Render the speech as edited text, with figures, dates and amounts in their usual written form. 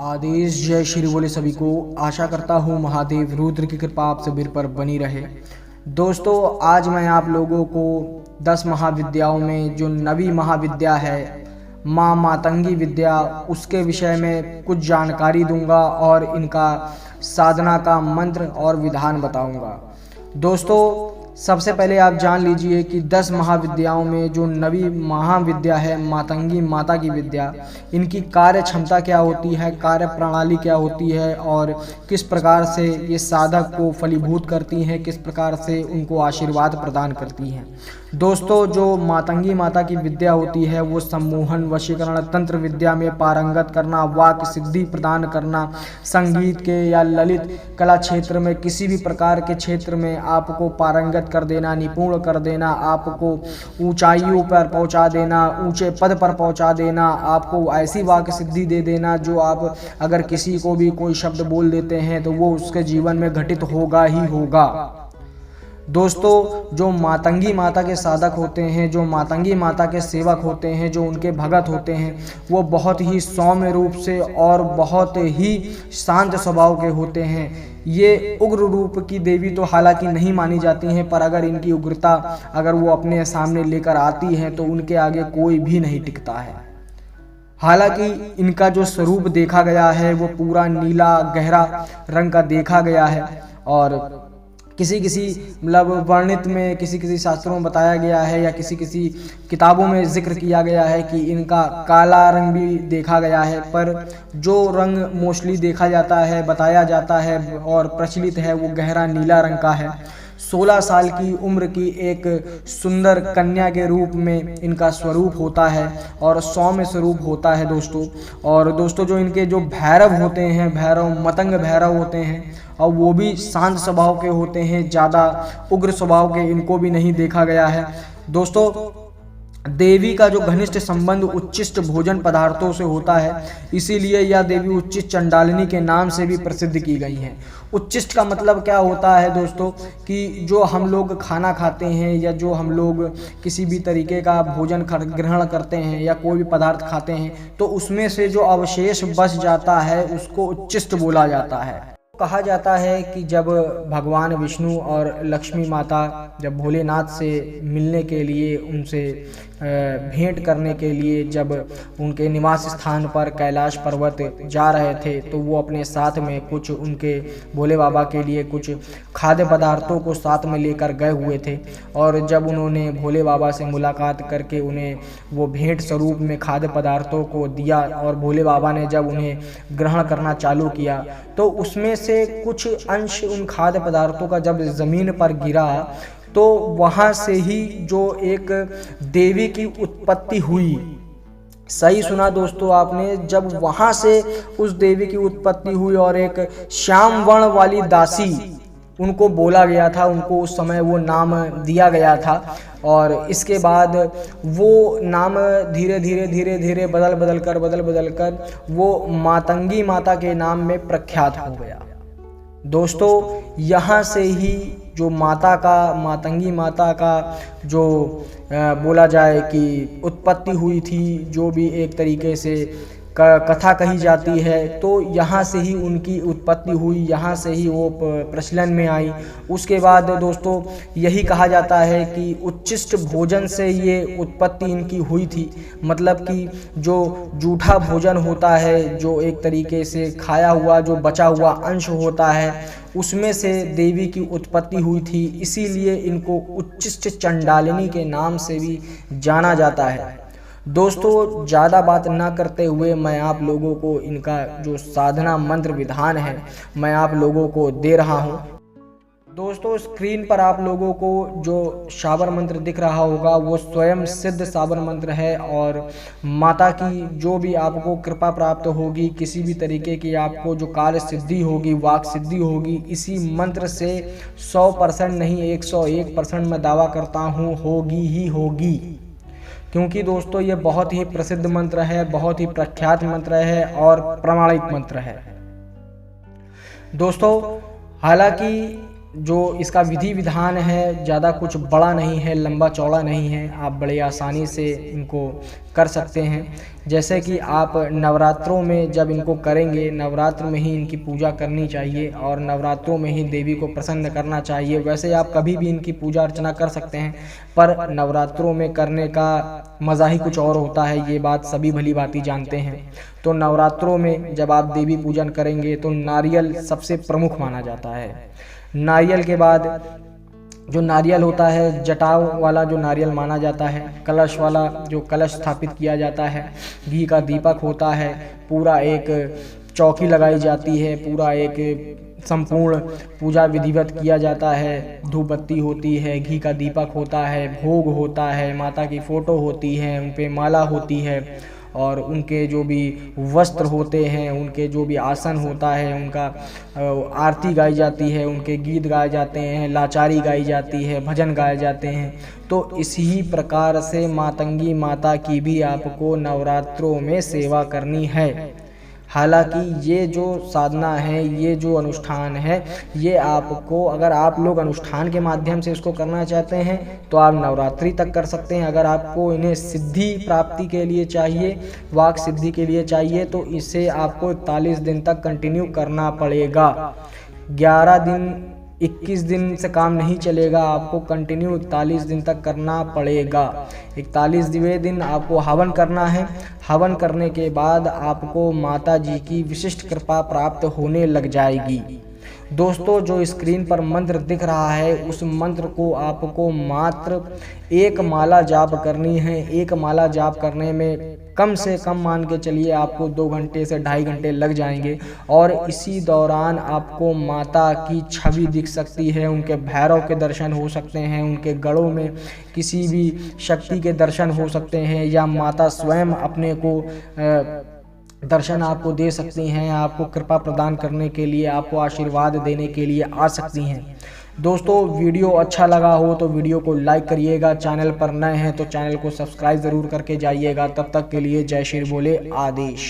आदेश जय श्री बोले सभी को। आशा करता हूँ महादेव रुद्र की कृपा आप सभी पर बनी रहे। दोस्तों, आज मैं आप लोगों को 10 महाविद्याओं में जो नवी महाविद्या है माँ मातंगी विद्या, उसके विषय में कुछ जानकारी दूंगा और इनका साधना का मंत्र और विधान बताऊंगा। दोस्तों, सबसे पहले आप जान लीजिए कि 10 महाविद्याओं में जो नवी महाविद्या है मातंगी माता की विद्या, इनकी कार्य क्षमता क्या होती है, कार्य प्रणाली क्या होती है और किस प्रकार से ये साधक को फलीभूत करती हैं, किस प्रकार से उनको आशीर्वाद प्रदान करती हैं। दोस्तों, जो मातंगी माता की विद्या होती है वो सम्मोहन, वशीकरण, तंत्र विद्या में पारंगत करना, वाक सिद्धि प्रदान करना, संगीत के या ललित कला क्षेत्र में किसी भी प्रकार के क्षेत्र में आपको पारंगत कर देना, निपुण कर देना, आपको ऊंचाइयों पर पहुंचा देना, ऊंचे पद पर पहुंचा देना, आपको ऐसी वाक सिद्धि दे देना जो आप अगर किसी को भी कोई शब्द बोल देते हैं तो वो उसके जीवन में घटित होगा ही होगा। दोस्तों, जो मातंगी माता के साधक होते हैं, जो मातंगी माता के सेवक होते हैं, जो उनके भगत होते हैं, वो बहुत ही सौम्य रूप से और बहुत ही शांत स्वभाव के होते हैं। ये उग्र रूप की देवी तो हालांकि नहीं मानी जाती हैं, पर अगर इनकी उग्रता अगर वो अपने सामने लेकर आती हैं तो उनके आगे कोई भी नहीं टिकता है। हालांकि इनका जो स्वरूप देखा गया है वो पूरा नीला गहरा रंग का देखा गया है और किसी मतलब वर्णित में किसी शास्त्रों में बताया गया है या किसी किताबों में जिक्र किया गया है कि इनका काला रंग भी देखा गया है, पर जो रंग मोस्टली देखा जाता है, बताया जाता है और प्रचलित है वो गहरा नीला रंग का है। 16 साल की उम्र की एक सुंदर कन्या के रूप में इनका स्वरूप होता है और सौम्य स्वरूप होता है दोस्तों। और दोस्तों, जो इनके जो भैरव होते हैं, भैरव मतंग भैरव होते हैं और वो भी शांत स्वभाव के होते हैं, ज़्यादा उग्र स्वभाव के इनको भी नहीं देखा गया है। दोस्तों, देवी का जो घनिष्ठ संबंध उच्चिष्ट भोजन पदार्थों से होता है, इसीलिए यह देवी उच्चिष्ट चंडालिनी के नाम से भी प्रसिद्ध की गई हैं। उच्चिष्ट का मतलब क्या होता है दोस्तों कि जो हम लोग खाना खाते हैं या जो हम लोग किसी भी तरीके का भोजन ग्रहण करते हैं या कोई भी पदार्थ खाते हैं तो उसमें से जो अवशेष बच जाता है उसको उच्चिष्ट बोला जाता है। कहा जाता है कि जब भगवान विष्णु और लक्ष्मी माता जब भोलेनाथ से मिलने के लिए, उनसे भेंट करने के लिए जब उनके निवास स्थान पर कैलाश पर्वत जा रहे थे तो वो अपने साथ में कुछ उनके भोले बाबा के लिए कुछ खाद्य पदार्थों को साथ में लेकर गए हुए थे। और जब उन्होंने भोले बाबा से मुलाकात करके उन्हें वो भेंट स्वरूप में खाद्य पदार्थों को दिया और भोले बाबा ने जब उन्हें ग्रहण करना चालू किया तो उसमें से कुछ अंश उन खाद्य पदार्थों का जब ज़मीन पर गिरा तो वहाँ से ही जो एक देवी की उत्पत्ति हुई। सही सुना दोस्तों आपने, जब वहाँ से उस देवी की उत्पत्ति हुई और एक श्याम वर्ण वाली दासी उनको बोला गया था, उनको उस समय वो नाम दिया गया था और इसके बाद वो नाम धीरे धीरे बदल कर वो मातंगी माता के नाम में प्रख्यात हो गया। दोस्तों, यहाँ से ही जो मातंगी माता का जो बोला जाए कि उत्पत्ति हुई थी, जो भी एक तरीके से कथा कही जाती है, तो यहाँ से ही उनकी उत्पत्ति हुई, यहाँ से ही वो प्रचलन में आई। उसके बाद दोस्तों यही कहा जाता है कि उच्चिष्ट भोजन से ये उत्पत्ति इनकी हुई थी, मतलब कि जो जूठा भोजन होता है, जो एक तरीके से खाया हुआ जो बचा हुआ अंश होता है, उसमें से देवी की उत्पत्ति हुई थी। इसीलिए इनको उच्चिष्ट चंडालिनी के नाम से भी जाना जाता है। दोस्तों, ज़्यादा बात ना करते हुए मैं आप लोगों को इनका जो साधना मंत्र विधान है मैं आप लोगों को दे रहा हूँ। दोस्तों, स्क्रीन पर आप लोगों को जो शाबर मंत्र दिख रहा होगा वो स्वयं सिद्ध शाबर मंत्र है और माता की जो भी आपको कृपा प्राप्त होगी, किसी भी तरीके की आपको जो कार्य सिद्धि होगी, वाक सिद्धि होगी, इसी मंत्र से 100% नहीं 101% मैं दावा करता हूँ होगी ही होगी। क्योंकि दोस्तों ये बहुत ही प्रसिद्ध मंत्र है, बहुत ही प्रख्यात मंत्र है और प्रमाणित मंत्र है। दोस्तों, हालांकि जो इसका विधि विधान है ज़्यादा कुछ बड़ा नहीं है, लंबा चौड़ा नहीं है, आप बड़े आसानी से इनको कर सकते हैं। जैसे कि आप नवरात्रों में जब इनको करेंगे, नवरात्र में ही इनकी पूजा करनी चाहिए और नवरात्रों में ही देवी को प्रसन्न करना चाहिए। वैसे आप कभी भी इनकी पूजा अर्चना कर सकते हैं, पर नवरात्रों में करने का मज़ा ही कुछ और होता है, ये बात सभी भली भांति जानते हैं। तो नवरात्रों में जब आप देवी पूजन करेंगे तो नारियल सबसे प्रमुख माना जाता है। नारियल के बाद जो नारियल होता है, जटाव वाला जो नारियल माना जाता है, कलश वाला जो कलश स्थापित किया जाता है, घी का दीपक होता है, पूरा एक चौकी लगाई जाती है, पूरा एक संपूर्ण पूजा विधिवत किया जाता है, धूप बत्ती होती है, घी का दीपक होता है, भोग होता है, माता की फ़ोटो होती है, उन पे माला होती है और उनके जो भी वस्त्र होते हैं, उनके जो भी आसन होता है, उनका आरती गाई जाती है, उनके गीत गाए जाते हैं, लाचारी गाई जाती है, भजन गाए जाते हैं। तो इसी प्रकार से मातंगी माता की भी आपको नवरात्रों में सेवा करनी है। हालांकि ये जो साधना है, ये जो अनुष्ठान है, ये आपको, अगर आप लोग अनुष्ठान के माध्यम से इसको करना चाहते हैं तो आप नवरात्रि तक कर सकते हैं। अगर आपको इन्हें सिद्धि प्राप्ति के लिए चाहिए, वाक सिद्धि के लिए चाहिए, तो इसे आपको 41 दिन तक कंटिन्यू करना पड़ेगा। 11 दिन 21 दिन से काम नहीं चलेगा, आपको कंटिन्यू 41 दिन तक करना पड़ेगा। 41वें दिन आपको हवन करना है। हवन करने के बाद आपको माता जी की विशिष्ट कृपा प्राप्त होने लग जाएगी। दोस्तों, जो स्क्रीन पर मंत्र दिख रहा है, उस मंत्र को आपको मात्र एक माला जाप करनी है। एक माला जाप करने में कम से कम मान के चलिए आपको 2 घंटे से 2.5 घंटे लग जाएंगे और इसी दौरान आपको माता की छवि दिख सकती है, उनके भैरव के दर्शन हो सकते हैं, उनके गढ़ों में किसी भी शक्ति के दर्शन हो सकते हैं, या माता स्वयं अपने को दर्शन आपको दे सकती हैं, आपको कृपा प्रदान करने के लिए, आपको आशीर्वाद देने के लिए आ सकती हैं। दोस्तों, वीडियो अच्छा लगा हो तो वीडियो को लाइक करिएगा, चैनल पर नए हैं तो चैनल को सब्सक्राइब ज़रूर करके जाइएगा। तब तक के लिए जय श्री बोले आदेश।